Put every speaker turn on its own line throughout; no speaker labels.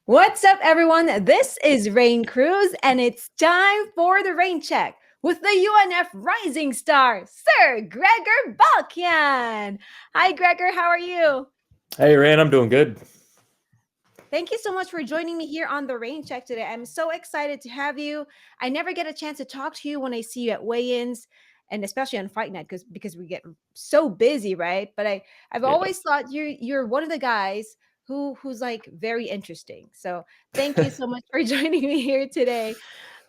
What's up, everyone? This is Raine Cruz, and it's time for the rain check with the UNF Rising Star, Sir Gregor Balkian. Hi, Gregor. How are you?
Hey, Rand, I'm doing good.
Thank you so much for joining me here on the rain check today. I'm so excited to have you. I never get a chance to talk to you when I see you at weigh-ins, and especially on fight night because we get so busy, right? But I've
Yeah.
always thought you're one of the guys who's like very interesting. So thank you so much for joining me here today.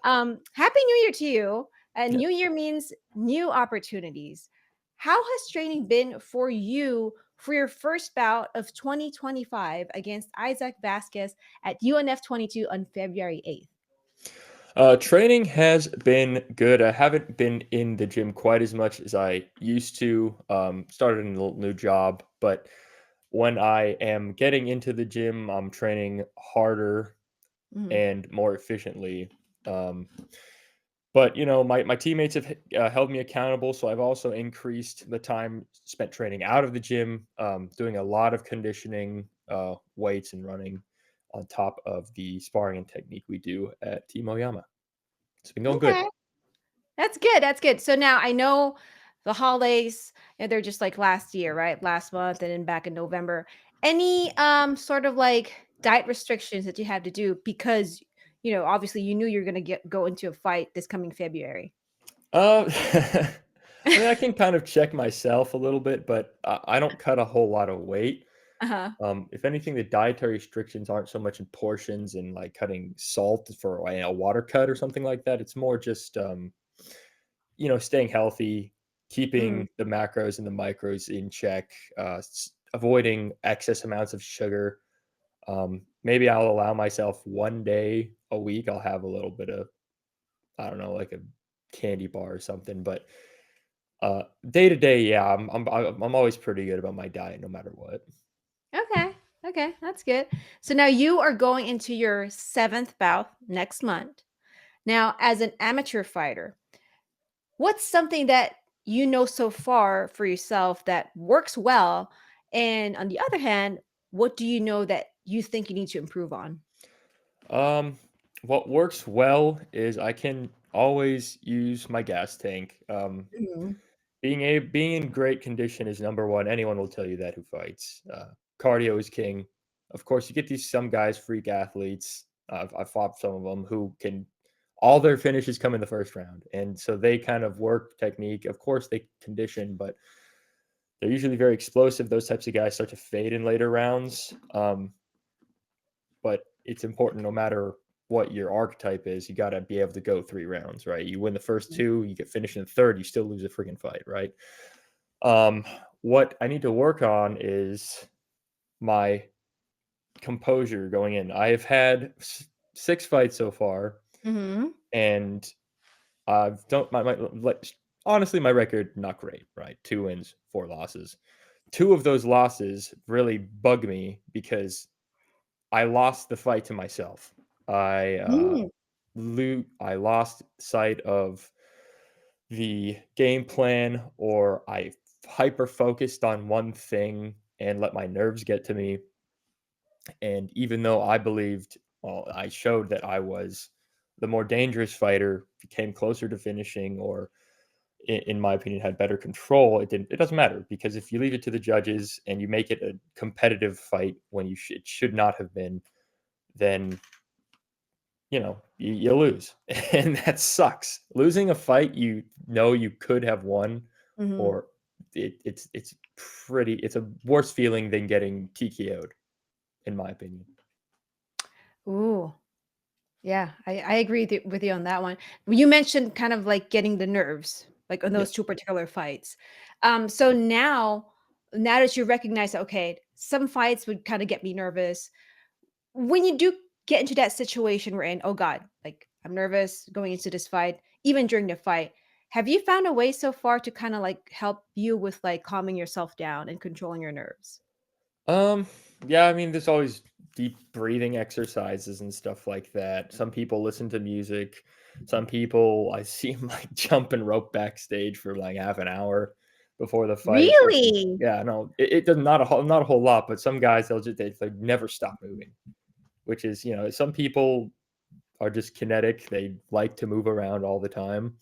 Happy New Year to you. And
Yeah.
New Year means new opportunities. How has training been for you for your first bout of 2025 against Isaac Vasquez at UNF 22 on February 8th?
Training has been good. I haven't been in the gym quite as much as I used to. Started a little new job, but when I am getting into the gym, I'm training harder
Mhm.
and more efficiently. Um, but my teammates have held me accountable, so I've also increased the time spent training out of the gym, doing a lot of conditioning, weights and running on top of the sparring and technique we do at Team Oyama. It's been going good.
Okay. That's good. That's good. So now I know the holidays, they're just like last year, right? Last month and then back in November. Any sort of like diet restrictions that you had to do because obviously you knew you're gonna go into a fight this coming February.
I mean, I can kind of check myself a little bit, but I don't cut a whole lot of weight.
Uh-huh.
If anything, the dietary restrictions aren't so much in portions and like cutting salt for a water cut or something like that. It's more just staying healthy,
Mm.
keeping the macros and the micros in check, avoiding excess amounts of sugar. Maybe I'll allow myself one day a week. I'll have a little bit of, I don't know, like a candy bar or something. But day to day, yeah, I'm always pretty good about my diet, no matter what.
Okay. Okay, that's good. So now you are going into your seventh bout next month. Now, as an amateur fighter, what's something that you know so far for yourself that works well? And on the other hand, what do you know that you think you need to improve on?
Um, what works well is I can always use my gas tank.
Mhm.
Being in great condition is number one. Anyone will tell you that who fights. Cardio is king. Of course, you get these some guys, freak athletes. I've fought some of them who can all their finishes come in the first round, and so they kind of work technique. Of course, they condition, but they're usually very explosive. Those types of guys start to fade in later rounds. But it's important, no matter what your archetype is, you got to be able to go 3 rounds, right? You win the first two, you get finished in the third, you still lose a freaking fight, right? Um, what I need to work on is my composure going in. I have had 6 fights so far,
Mhm.
and I've don't my like honestly my record not great, right? 2 wins, 4 losses. Two of those losses really bug me because I lost the fight to myself. I
Mm.
I lost sight of the game plan, or I hyper focused on one thing and let my nerves get to me. And even though I believed, well, I showed that I was the more dangerous fighter, came closer to finishing, or in my opinion, had better control. It doesn't matter, because if you leave it to the judges and you make it a competitive fight when it should not have been, then you lose, and that sucks. Losing a fight you know you could have won,
Mhm.
or it's a worse feeling than getting TKO'd, in my opinion.
Ooh. Yeah, I agree with you on that one. You mentioned kind of like getting the nerves, like on
Yeah.
those two particular fights. So now that you recognize, okay, some fights would kind of get me nervous. When you do get into that situation we're in, oh God, like I'm nervous going into this fight, even during the fight. Have you found a way so far to kind of like help you with like calming yourself down and controlling your nerves?
Um, yeah, I mean, there's always deep breathing exercises and stuff like that. Some people listen to music. Some people I see 'em, like, jumping rope backstage for, like, half an hour before the fight.
Really?
Yeah, no, it does not a whole lot, but some guys, they never stop moving, which is, some people are just kinetic. They like to move around all the time.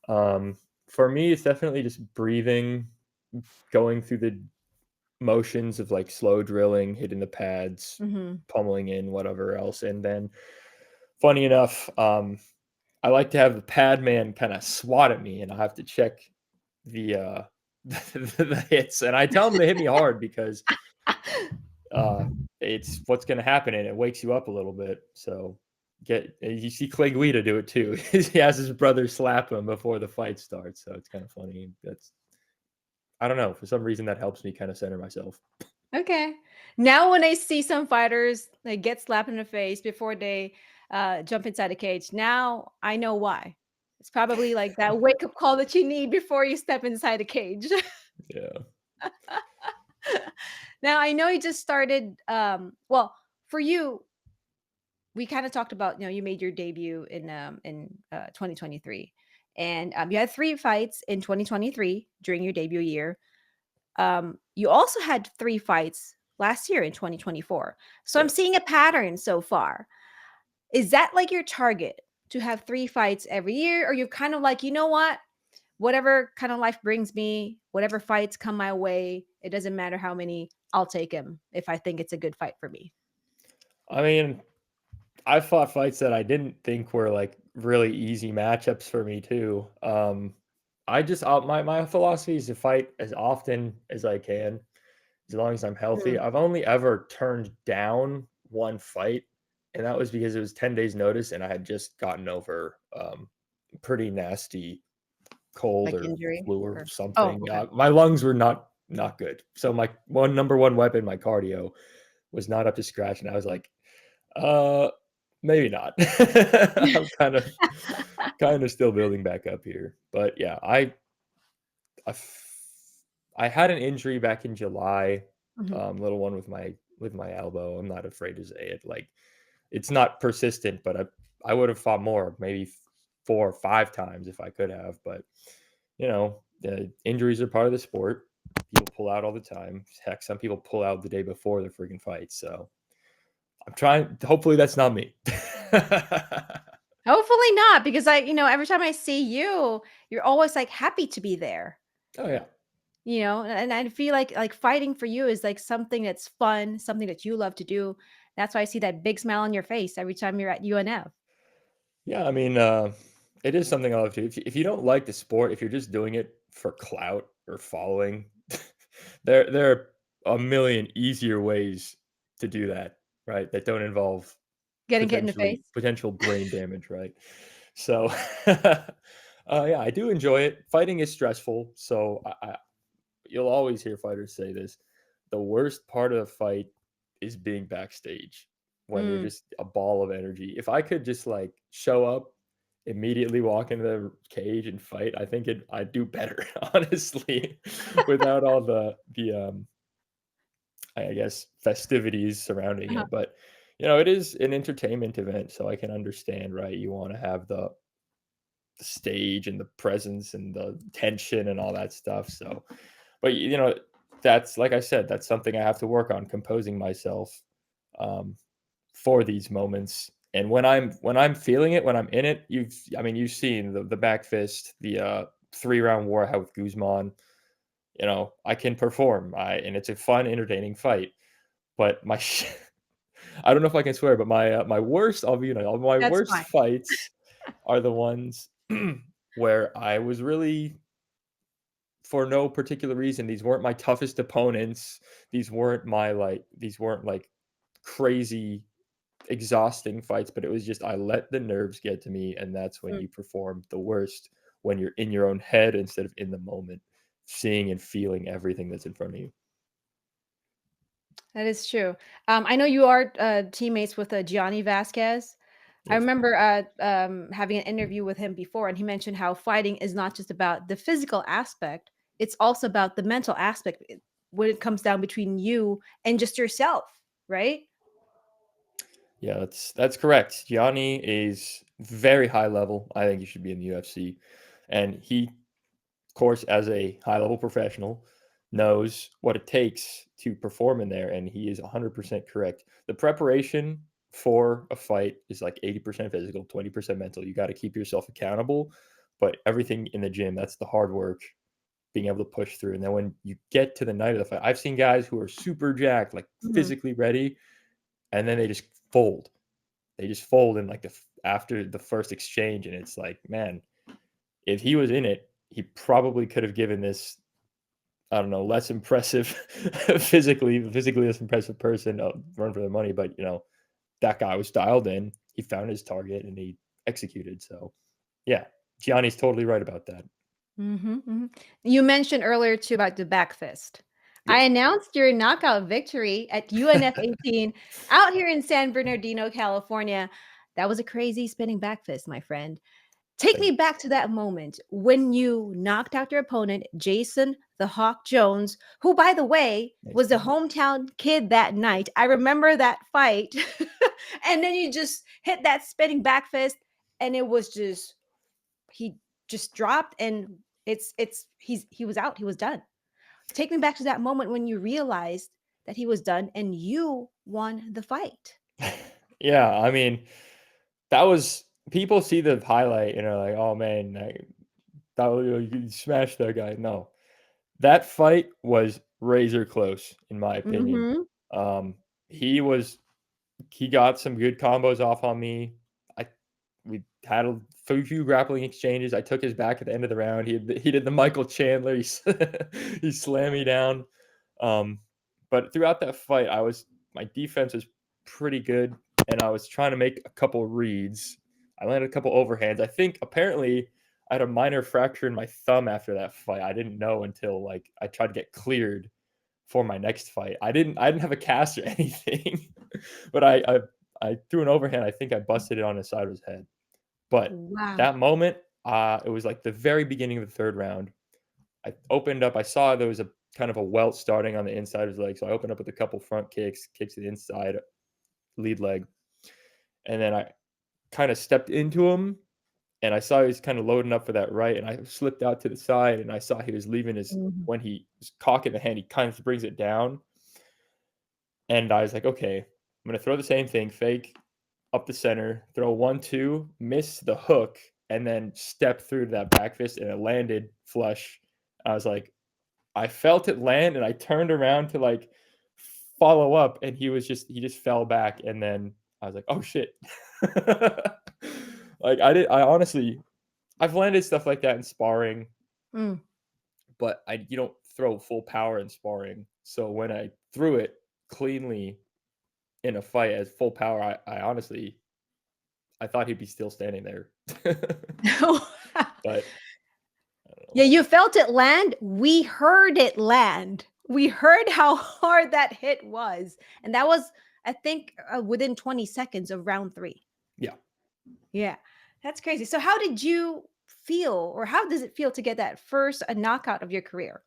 Um, for me, it's definitely just breathing, going through the motions of like slow drilling, hitting the pads,
Mhm.
pummeling in, whatever else. And then, funny enough, I like to have the pad man kind of swat at me, and I have to check the the hits. And I tell him to hit me hard because uh, it's what's going to happen, and it wakes you up a little bit. So you see Clay Guida do it too. He has his brother slap him before the fight starts, so it's kind of funny. That's I don't know, for some reason that helps me kind of center myself.
Okay. Now when I see some fighters, like, get slapped in the face before they, jump inside a cage, now I know why. It's probably, like, that wake-up call that you need before you step inside a cage.
Yeah,
Now I know you just started, well, for you, we kinda talked about, you made your debut in 2023, and, you had 3 fights in 2023 during your debut year. You also had 3 fights last year in 2024. So I'm
yes.
seeing a pattern so far. Is that like your target to have 3 fights every year? Or you're kind of like, you know what? Whatever kind of life brings me, whatever fights come my way, it doesn't matter how many, I'll take them if I think it's a good fight for me.
I mean, I fought fights that I didn't think were like really easy matchups for me too. I just my philosophy is to fight as often as I can, as long as I'm healthy.
Mm,
I've only ever turned down one fight, and that was because it was 10 days notice and I had just gotten over pretty nasty cold
like
or
injury
flu or
or oh,
something.
okay.
My lungs were not good. So my number one weapon, my cardio, was not up to scratch, and I was like, uh, maybe not. I'm kind of still building back up here, but yeah, I f- I had an injury back in July,
Mhm.
little one with my elbow. I'm not afraid to say it. Like it's not persistent, but I would have fought more, maybe 4 or 5 times if I could have. But injuries are part of the sport. People pull out all the time. Heck, some people pull out the day before their freaking fight. So I'm trying. Hopefully, that's not me.
Hopefully not, because every time I see you, you're always like happy to be there.
Oh yeah.
And I feel like fighting for you is like something that's fun, something that you love to do. That's why I see that big smile on your face every time you're at UNF.
Yeah, I mean, it is something I love to. If you don't like the sport, if you're just doing it for clout or following, there are a million easier ways to do that, right? That don't involve
Getting hit in the
potentially
face.
potential brain damage, right? So, yeah, I do enjoy it. Fighting is stressful, so you'll always hear fighters say this. The worst part of the fight is being backstage when you're
Mm,
just a ball of energy. If I could just like show up, immediately walk into the cage and fight, I think I'd do better, honestly, without all the I guess festivities surrounding
uh-huh.
it. But it is an entertainment event, so I can understand, right? You want to have the stage and the presence and the tension and all that stuff. So, but that's like I said, that's something I have to work on, composing myself um, for these moments. And when I'm feeling it, when I'm in it, you've seen the back fist, the 3 round war I had with Guzman. I can perform. And it's a fun, entertaining fight. But I don't know if I can swear, but my worst, I'll be my
That's
worst
fine.
fights are the ones where I was really, for no particular reason, these weren't my toughest opponents. These weren't like crazy exhausting fights, but it was just I let the nerves get to me, and that's when
Mm,
you perform the worst, when you're in your own head instead of in the moment, seeing and feeling everything that's in front of you.
that is true. I know you are teammates with Gianni Vasquez. I
Yes.
remember having an interview with him before, and he mentioned how fighting is not just about the physical aspect, it's also about the mental aspect when it comes down between you and just yourself, right?
Yeah, that's correct. Gianni is very high level. I think he should be in the UFC. And he, of course, as a high level professional, knows what it takes to perform in there. And he is 100% correct. The preparation for a fight is like 80% physical, 20% mental. You got to keep yourself accountable, but everything in the gym, that's the hard work, being able to push through. And then when you get to the night of the fight, I've seen guys who are super jacked, like
Mhm.
physically ready, and then they just fold. They just fold in like after the first exchange, and it's like, man, if he was in it, he probably could have given this, I don't know, less impressive physically less impressive person a run for their money. But that guy was dialed in. He found his target and he executed. So yeah, Gianni's totally right about that.
Mhm, mhm. You mentioned earlier too about the back fist. I
Yes.
announced your knockout victory at UNF 18 out here in San Bernardino, California. That was a crazy spinning back fist, my friend. Take me
Thank
back to that moment when you knocked out your opponent, Jason the Hawk Jones, who, by the way,
Nice
was the
to meet you.
hometown kid that night. I remember that fight. And then you just hit that spinning back fist, and it was just, he just dropped, and he was out. He was done. Take me back to that moment when you realized that he was done and you won the fight.
Yeah, I mean, that was people see the highlight and are like, "Oh man, you smashed that guy." No, that fight was razor close, in my opinion.
Mhm.
Um, he was he got some good combos off on me. I We had a few grappling exchanges. I took his back at the end of the round. He did the Michael Chandler. He slammed me down. Um, but throughout that fight, my defense was pretty good, and I was trying to make a couple reads. I landed a couple overhands. I think apparently I had a minor fracture in my thumb after that fight. I didn't know until like I tried to get cleared for my next fight. I didn't have a cast or anything, but I threw an overhand. I think I busted it on the side of his head. But
Wow.
that moment, it was like the very beginning of the third round. I opened up. I saw there was a kind of a welt starting on the inside of his leg, so I opened up with a couple front kicks to the inside lead leg, and then I kind of stepped into him, and I saw he was kind of loading up for that right, and I slipped out to the side, and I saw he was leaving his
Mhm.
when he was cocking the hand, he kind of brings it down, and I was like, okay, I'm gonna throw the same thing, fake up the center, throw 1-2, miss the hook, and then step through to that back fist, and it landed flush. I was like, I felt it land, and I turned around to like follow up, and he just fell back, and then I was like, oh shit. Like I honestly, I've landed stuff like that in sparring,
Mm.
but you don't throw full power in sparring. So when I threw it cleanly in a fight as full power, I honestly I thought he'd be still standing there. But I don't know.
Yeah, you felt it land. We heard it land. We heard how hard that hit was. And that was, I think, within 20 seconds of round three.
Yeah.
Yeah, that's crazy. So, how did you feel, or how does it feel to get that first knockout of your career?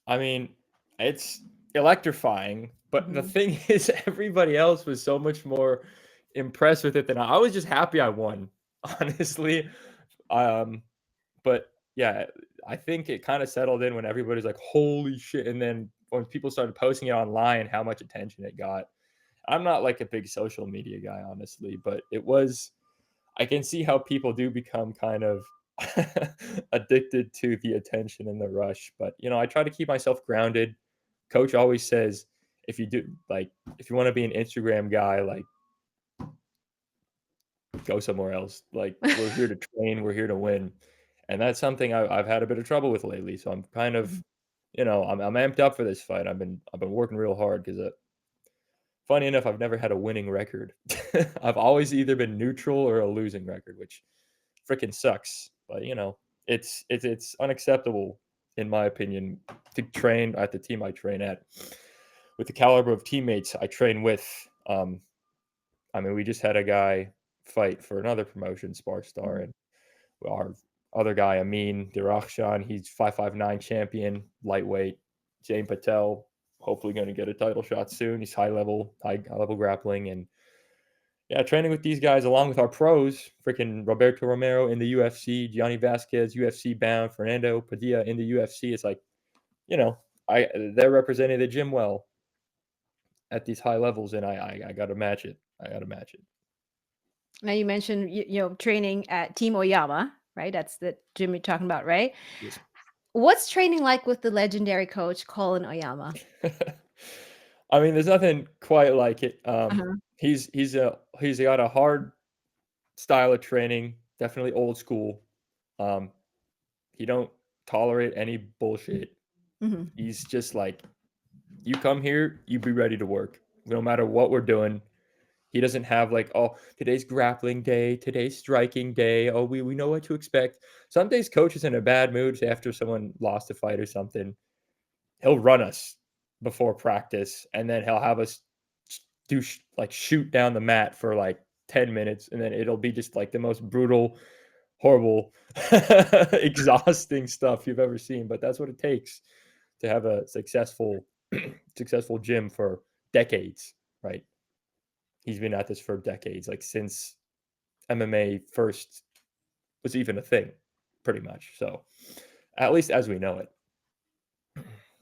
I mean, it's electrifying, but the
Mhm.
thing is everybody else was so much more impressed with it than I was just happy I won, honestly. Um, but yeah, I think it kind of settled in when everybody's like, "Holy shit." And then when people started posting it online, how much attention it got. I'm not like a big social media guy, honestly, but it was I can see how people do become kind of addicted to the attention and the rush. But I try to keep myself grounded. Coach always says, if you want to be an Instagram guy, like go somewhere else. Like we're here to train, we're here to win, and that's something I've had a bit of trouble with lately. So I'm kind of,
Mhm.
I'm amped up for this fight. I've been working real hard because funny enough, I've never had a winning record. I've always either been neutral or a losing record, which freaking sucks. But it's unacceptable in my opinion to train at the team I train at with the caliber of teammates I train with. I mean, we just had a guy fight for another promotion, Spar Star,
Mhm.
and our other guy, Amin Dirakhshan, he's 559 champion, lightweight. Jane Patel, hopefully going to get a title shot soon. He's high level grappling, and yeah, training with these guys along with our pros, freaking Roberto Romero in the UFC, Gianni Vasquez UFC bound, Fernando Padilla in the UFC. It's like, you know, they're representing the gym well at these high levels, and I got to match it. I gotta match it.
Now you mentioned training at Team Oyama, right? That's the gym you're talking about, right?
Yes.
What's training like with the legendary coach Colin Oyama?
I mean, there's nothing quite like it.
Uh-huh.
He's got a hard style of training, definitely old school. Um, he don't tolerate any bullshit.
Mhm.
He's just like, you come here, you be ready to work, no matter what we're doing. He doesn't have like, oh, today's grappling day, today's striking day. Oh, we know what to expect. Some days, coach is in a bad mood after someone lost a fight or something. He'll run us before practice, and then he'll have us like shoot down the mat for like 10 minutes, and then it'll be just like the most brutal, horrible, exhausting stuff you've ever seen. But that's what it takes to have a successful gym for decades, right? He's been at this for decades, like since MMA first was even a thing, pretty much. So, at least as we know it.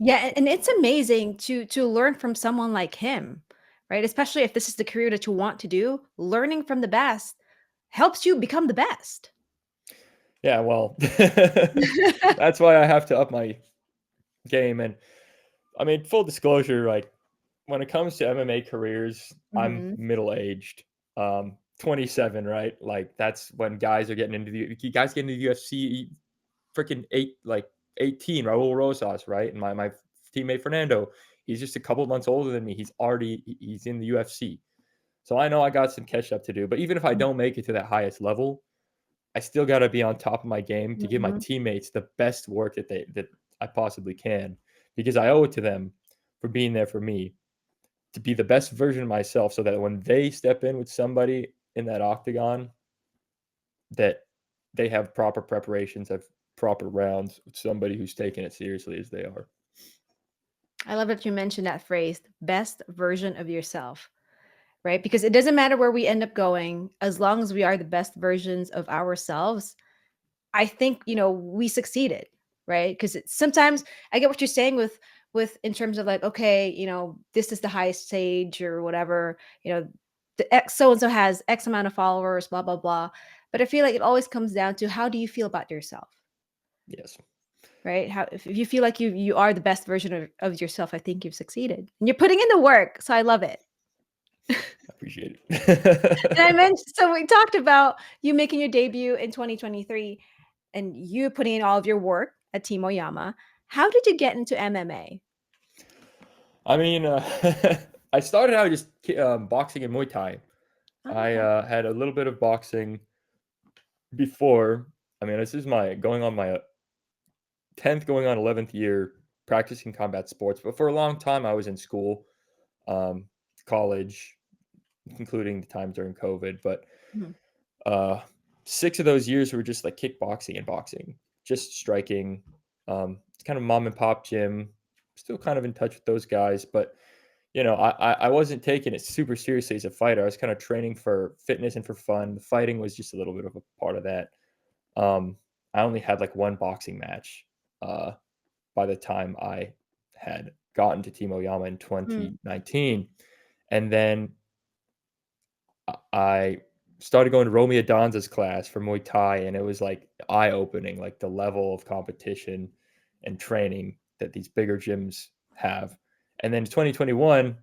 Yeah, and it's amazing to learn from someone like him, right? Especially if this is the career that you want to do, learning from the best helps you become the best.
Yeah, well, that's why I have to up my game. And I mean, full disclosure, like when it comes to MMA careers, I'm
Mhm.
middle aged, 27, right? Like that's when guys are getting into the guys get into the UFC, freaking 18. Raul Rosas, right? And my teammate Fernando, he's just a couple months older than me. He's in the UFC, so I know I got some catch up to do. But even if I don't make it to that highest level, I still got to be on top of my game to give my
Mhm.
teammates the best work that I possibly can, because I owe it to them for being there for me to be the best version of myself, so that when they step in with somebody in that octagon, that they have proper preparations, have proper rounds with somebody who's taking it seriously as they are.
I love that you mentioned that phrase, best version of yourself, right? Because it doesn't matter where we end up going, as long as we are the best versions of ourselves, I think, we succeeded, right? Because sometimes I get what you're saying with in terms of like, okay, this is the highest stage or whatever, the X so and so has X amount of followers, blah, blah, blah. But I feel like it always comes down to how do you feel about yourself,
Yes,
right? How if you feel like you are the best version of yourself, I think you've succeeded. And you're putting in the work. So I love it.
I appreciate
And I
it.
mentioned so we talked about you making your debut in 2023 and you putting in all of your work at Team Oyama. How did you get into MMA?
I mean, I started out just boxing and Muay Thai.
Oh,
I
okay.
had a little bit of boxing before. I mean, this is my going on my 10th, going on 11th year practicing combat sports. But for a long time, I was in school, um, college, including the time during COVID. But
Mhm.
uh, 6 of those years were just like kickboxing and boxing, just striking. It's kind of mom and pop gym. Still kind of in touch with those guys, but I wasn't taking it super seriously as a fighter. I was kind of training for fitness and for fun. The fighting was just a little bit of a part of that. Um, I only had like one boxing match uh, by the time I had gotten to Team Oyama in
Mm,
2019, and then I started going to Romy Adanza's class for Muay Thai, and it was like eye opening, like the level of competition and training that these bigger gyms have. And then in 2021,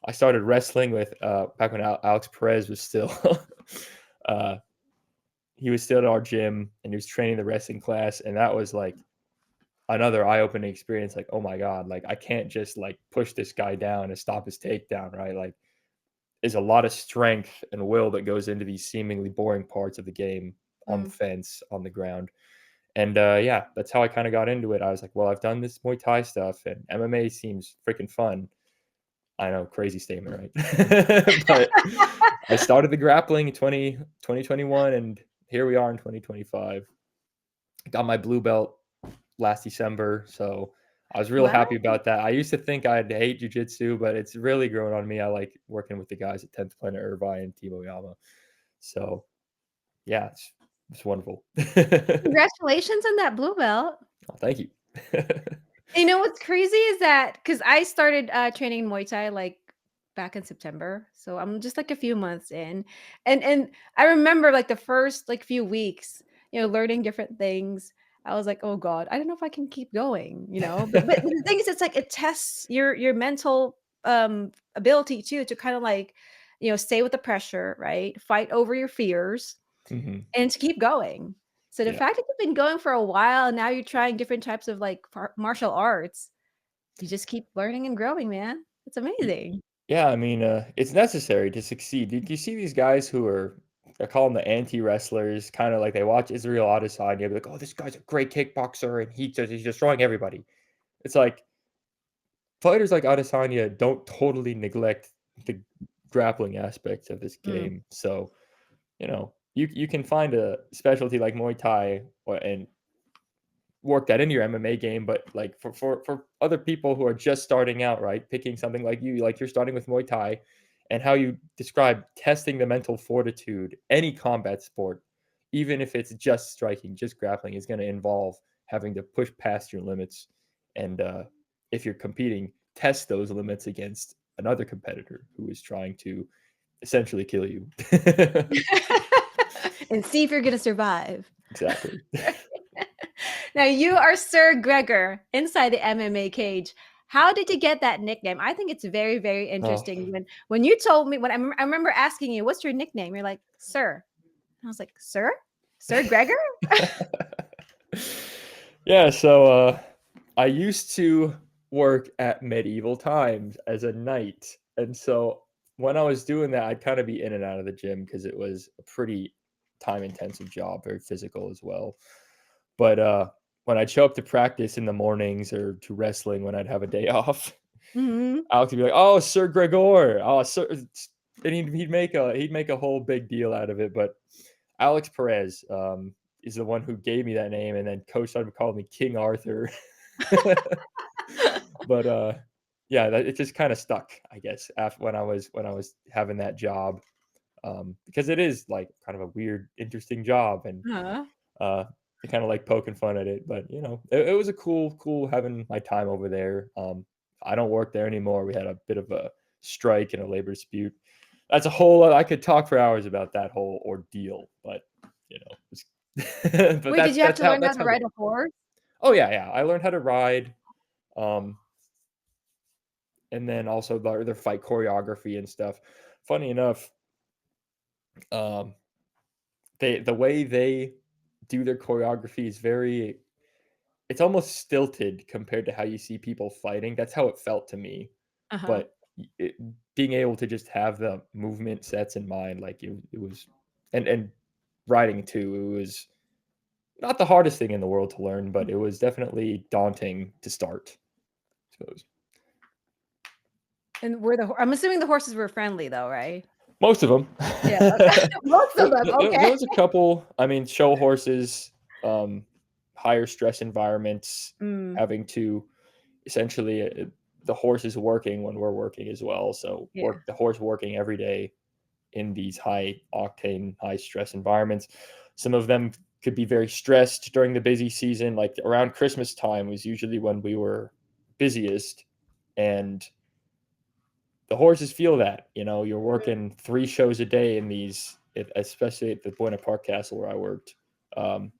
I started wrestling with back when Alex Perez was still uh, he was still at our gym and he was training the wrestling class, and that was like another eye opening experience. Like, oh my god, like I can't just like push this guy down and stop his takedown, right? Like is a lot of strength and will that goes into these seemingly boring parts of the game on the
mm.
fence, on the ground. And yeah, that's how I kind of got into it. I was like, well, I've done this Muay Thai stuff and MMA seems freaking fun. I know, crazy statement, right? But I started the grappling in 2021, and here we are in 2025. Got my blue belt last December, so I was real
Wow.
happy about that. I used to think I'd hate jujitsu, but it's really grown on me. I like working with the guys at 10th Planet Irvine and Team Oyama. So yeah, it's wonderful.
Congratulations on that blue belt.
Oh, thank you.
You know what's crazy is that because I started training Muay Thai like back in September, so I'm just like a few months in, and I remember like the first like few weeks, learning different things. I was like, oh God, I don't know if I can keep going, But the thing is, it's like it tests your mental ability too to kind of like, stay with the pressure, right? Fight over your fears
Mhm.
and to keep going. So the
Yeah.
fact that you've been going for a while and now you're trying different types of like martial arts, you just keep learning and growing, man. It's
Y
amazing.
yeah, I mean, it's necessary to succeed. Did you see these guys who are I call them the anti-wrestlers, kinda like they watch Israel Adesanya, be like, "Oh, this guy's a great kickboxer, and he's destroying everybody." It's like, fighters like Adesanya don't totally neglect the grappling aspects of this
Mm,
game, so, you can find a specialty like Muay Thai and work that into your MMA game, but like for other people who are just starting out, right? Picking something like you, like you're starting with Muay Thai, and how you describe testing the mental fortitude, any combat sport, even if it's just striking, just grappling, is going to involve having to push past your limits, and if you're competing, test those limits against another competitor who is trying to essentially kill you.
and see if you're gonna survive.
Exactly.
Now you are Sir Gregor inside the MMA cage. How did you get that nickname? I think it's very, very
Oh.
interesting. When you told me, I remember asking you, "What's your nickname?" You're like, "Sir." I was like, "Sir, Sir Gregor."
Yeah, so, I used to work at Medieval Times as a knight, and so when I was doing that, I'd kinda be in and out of the gym because it was a pretty time-intensive job, very physical as well. But, when I'd show up to practice in the mornings or to wrestling when I'd have a day off,
Mhm.
Alex would be like, "Oh, Sir Gregor. Oh, Sir," and he'd make a whole big deal out of it, but Alex Perez, is the one who gave me that name, and then coach started calling me King Arthur. But, yeah, that it just kinda stuck, I guess, when I was having that job, because it is, like, kind of a weird, interesting job, and,
Uh-huh.
uh, I kinda like poking fun at it, but, it was a cool having my time over there. I don't work there anymore. We had a bit of a strike and a labor dispute. That's a whole I could talk for hours about that whole ordeal, but, it's but
Wait, did
that's
you have
that's
to
how
learn how
that's
to
how the
ride a horse?
Oh, yeah, yeah, I learned how to ride, um, and then also their fight choreography and stuff. Funny enough, um, the way they do their choreography is very it's almost stilted compared to how you see people fighting. That's how it felt to me,
Uh-huh.
but being able to just have the movement sets in mind, like, it was and riding too, it was not the hardest thing in the world to learn, but it was definitely daunting to start, I suppose.
And I'm assuming the horses were friendly though, right?
Most of them.
Yeah, most of them,
There
okay.
was a couple, I mean, show horses, um, higher stress environments,
Mm,
having to essentially, the horse is working when we're working as well, so
yeah.
the horse working every day in these high octane, high stress environments. Some of them could be very stressed during the busy season, like around Christmas time was usually when we were busiest, and the horses feel that. You're working 3 shows a day in these, especially at the Buena Park Castle where I worked. Um,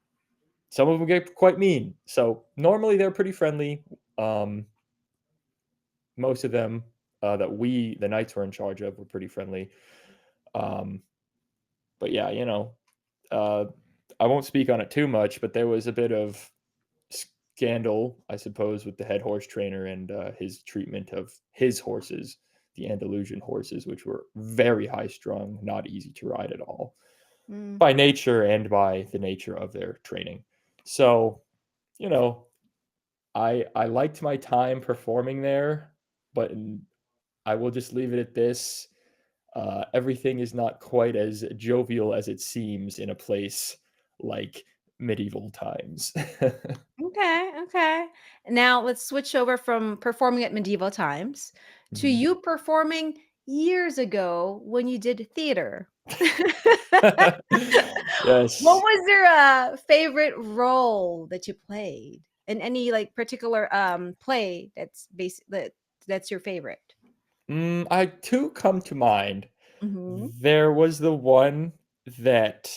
some of them get quite mean. So normally they're pretty friendly. Um, most of them that the knights were in charge of, were pretty friendly. Um, but yeah, uh, I won't speak on it too much, but there was a bit of scandal, I suppose, with the head horse trainer and his treatment of his horses, the Andalusian horses, which were very high strung, not easy to ride at all,
Mm.
by nature and by the nature of their training. So, you know, I liked my time performing there, but I will just leave it at this. Everything is not quite as jovial as it seems in a place like medieval times.
Okay, okay. Now let's switch over from performing at medieval times to
Mhm.
you performing years ago when you did theater. What
Yes.
was your, favorite role that you played? In any, like, particular, play that's your favorite?
I two come to mind.
Mhm,
There was the one that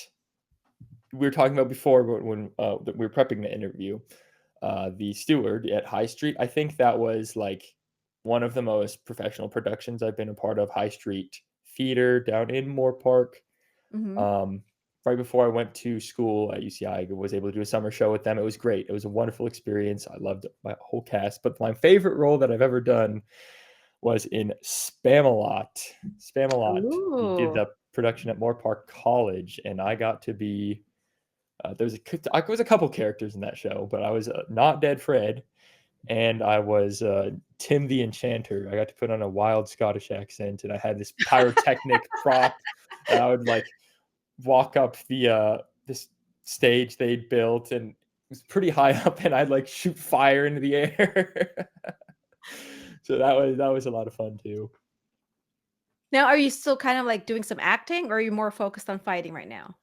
we were talking about before when that we were prepping the interview. The Steward at High Street. I think that was like one of the most professional productions I've been a part of. High Street Theater down in Moore Park.
mhm.
Um, right before I went to school at UCI, I was able to do a summer show with them. It was great. It was a wonderful experience. I loved my whole cast. But my favorite role that I've ever done was in Spamalot. Spamalot. We did
Ooh.
the production at Moore Park College, and I got to be I was a couple characters in that show, but I was not Dead Fred, and I was Tim the Enchanter. I got to put on a wild Scottish accent, and I had this pyrotechnic prop that I would like walk up this stage they'd built, and it was pretty high up, and I'd like shoot fire into the air. So that was a lot of fun too.
Now, are you still kind of, like, doing some acting, or are you more focused on fighting right now?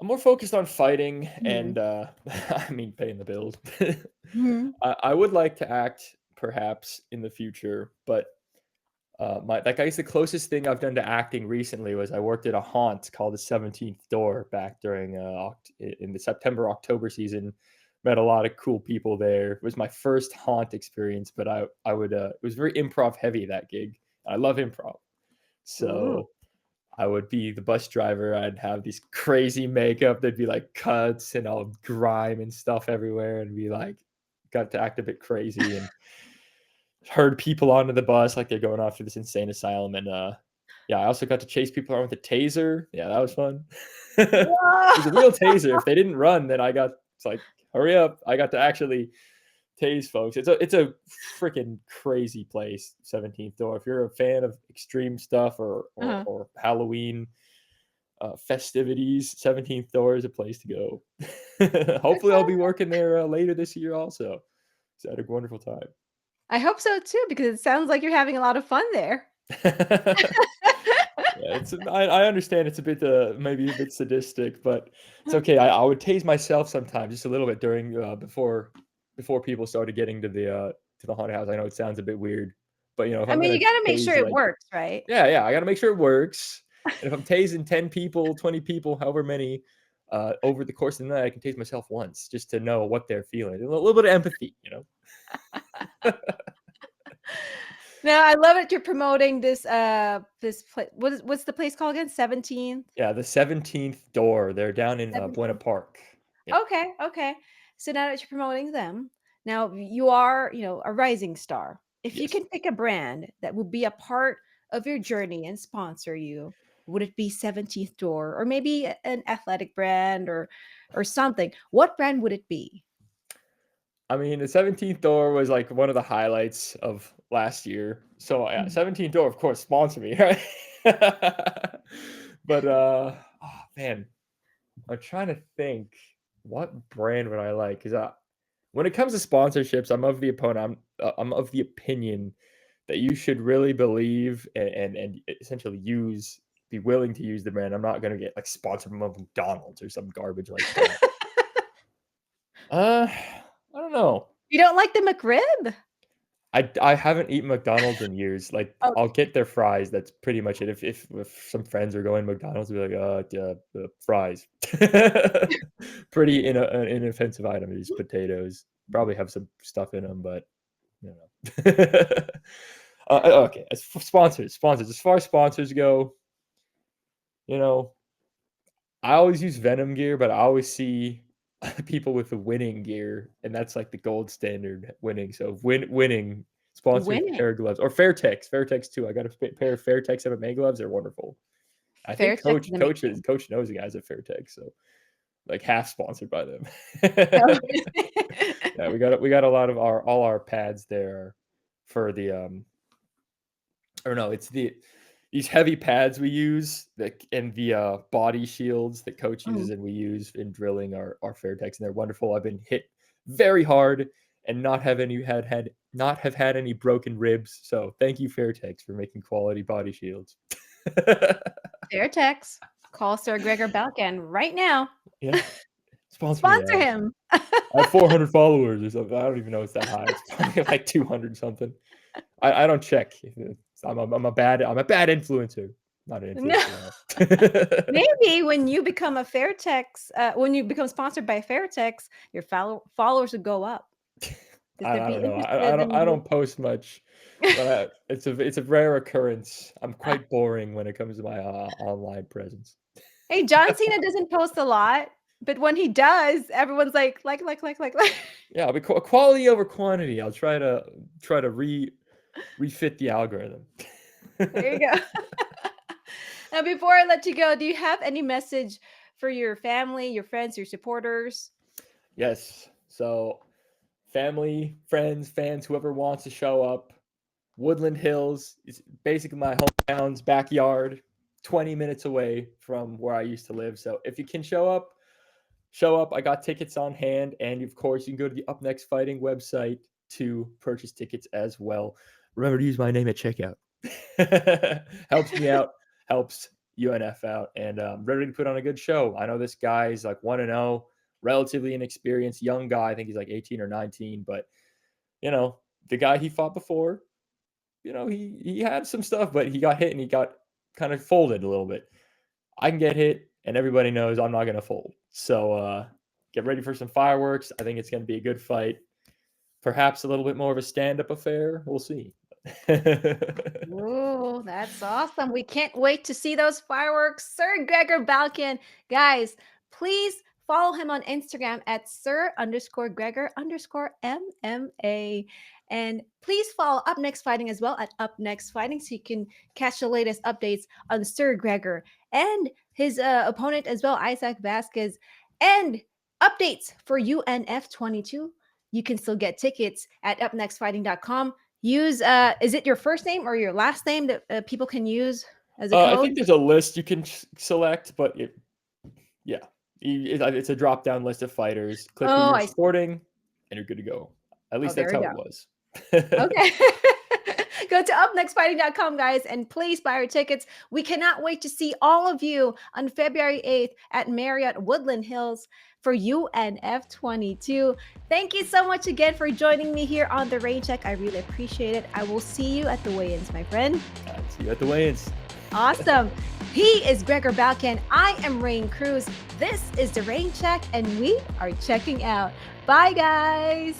I'm more focused on fighting
Mhm.
and I mean paying the bills.
Mhm.
I would like to act perhaps in the future, but my like I guess the closest thing I've done to acting recently was I worked at a haunt called the 17th Door back during in the September October season. Met a lot of cool people there. It was my first haunt experience, but I would it was very improv heavy that gig. I love improv.
Ooh.
So I would be the bus driver. I'd have these crazy makeup. There'd be like cuts and all grime and stuff everywhere, and be like, got to act a bit crazy and herd people onto the bus like they're going off to this insane asylum. And yeah, I also got to chase people around with a taser. Yeah, that was fun. It was a
Whoa.
real taser. If they didn't run, then I got it's like, hurry up. I got to actually tase folks. It's a freaking crazy place, 17th Door. If you're a fan of extreme stuff
Uh-huh.
or Halloween festivities, 17th Door is a place to go. Hopefully, I'll be working there later this year also. So I had a wonderful time.
I hope so too, because it sounds like you're having a lot of fun there.
Yeah, I understand it's a bit maybe a bit sadistic, but it's okay. I would tase myself sometimes just a little bit during before people started getting to the haunted house. I know it sounds a bit weird, but if
I
I'm
mean,
gonna
you gotta make sure
tase
it
like
works, right?
yeah, I gotta make sure it works. And if I'm tasing 10 people, 20 people, however many over the course of the night, I can tase myself once just to know what they're feeling. A little bit of empathy.
Now, I love that you're promoting this what's the place called again? 17th?
Yeah, the 17th Door. They're down in Buena
17th.
Park. Yeah.
Okay, okay. So now that you're promoting them, now you are, a rising star. If you
Yes.
can pick a brand that will be a part of your journey and sponsor you, would it be 17th Door or maybe an athletic brand or something? What brand would it be?
I mean, the 17th Door was like one of the highlights of last year. So yeah,
Mhm.
17th Door, of course, sponsor me, right? But oh man, I'm trying to think what brand would I like? Because when it comes to sponsorships, I'm of the opinion that you should really believe and essentially be willing to use the brand. I'm not gonna get like sponsored from McDonald's or some garbage like that. I don't know.
You don't like the McRib?
I haven't eaten McDonald's in years. Like, I'll
Okay.
get their fries. That's pretty much it. If some friends are going to McDonald's, I'll be like, yeah, the fries. Pretty an inoffensive item is potatoes. Probably have some stuff in them, but you know. Okay, as for sponsors. As far as sponsors go, you know, I always use Venom gear, but I always see people with the winning gear, and that's like the gold standard winning. So winning sponsor me with a
Winning.
pair of gloves or Fairtex. Fairtex too. I got a pair of Fairtex MMA gloves. They're wonderful. I think
Fairtex
coach
is
coach
amazing.
coach knows the guys at Fairtex, so like half sponsored by them.
Oh.
Yeah, we got a lot of our all our pads there for the or no, it's these heavy pads we use that and the body shields that coach uses
Mhm.
and we use in drilling our Fairtex, and they're wonderful. I've been hit very hard and not have had any broken ribs. So thank you, Fairtex, for making quality body shields.
Fairtex. Call Sir Gregor Balkian right now.
Yeah, sponsor me.
Sponsor him.
I have 400 followers or something. I don't even know it's that high. It's probably like 200 something. I don't check. It's I'm a bad influencer. Not an
No.
influencer at all.
Maybe when you become a Fairtex, when you become sponsored by Fairtex, your followers would go up because they'd
I
be
don't know.
interested in
I
you.
don't post much, but it's a rare occurrence. I'm quite boring when it comes to my online presence.
Hey, John Cena doesn't post a lot, but when he does, everyone's like.
Yeah, but quality over quantity. I'll try to refit the algorithm.
There you go. Now, before I let you go, do you have any message for your family, your friends, your supporters?
Yes. So, family, friends, fans, whoever wants to show up, Woodland Hills is basically my hometown's backyard, 20 minutes away from where I used to live. So, if you can show up, show up. I got tickets on hand. And of course, you can go to the Up Next Fighting website to purchase tickets as well. Remember to use my name at checkout. Helps me out, helps UNF out, and ready to put on a good show. I know this guy's like 1-0, relatively inexperienced, young guy. I think he's like 18 or 19, but you know, the guy he fought before, he had some stuff, but he got hit and he got kind of folded a little bit. I can get hit, and everybody knows I'm not going to fold. So get ready for some fireworks. I think it's going to be a good fight. Perhaps a little bit more of a stand-up affair. We'll see.
Oh, that's awesome. We can't wait to see those fireworks. Sir Gregor Balkian. Guys, please follow him on Instagram at Sir_Gregor_MMA. And please follow Up Next Fighting as well at Up Next Fighting so you can catch the latest updates on Sir Gregor and his opponent as well, Isaac Vasquez. And updates for UNF 22. You can still get tickets at upnextfighting.com. Use is it your first name or your last name that people can use as a
I
code?
think there's a list you can select, but yeah, it's a drop down list of fighters. Click who
Oh,
you're
I see.
supporting, and you're good to go. At
Oh,
least
there
that's
we
how
go.
it was.
Okay. Go to upnextfighting.com, guys, and please buy your tickets. We cannot wait to see all of you on February 8th at Marriott Woodland Hills for UNF 22. Thank you so much again for joining me here on the Rain Check. I really appreciate it. I will see you at the weigh-ins, my friend.
See you at the weigh-ins.
Awesome. He is Gregor Balkian. I am Raine Cruz. This is the Rain Check, and we are checking out. Bye, guys.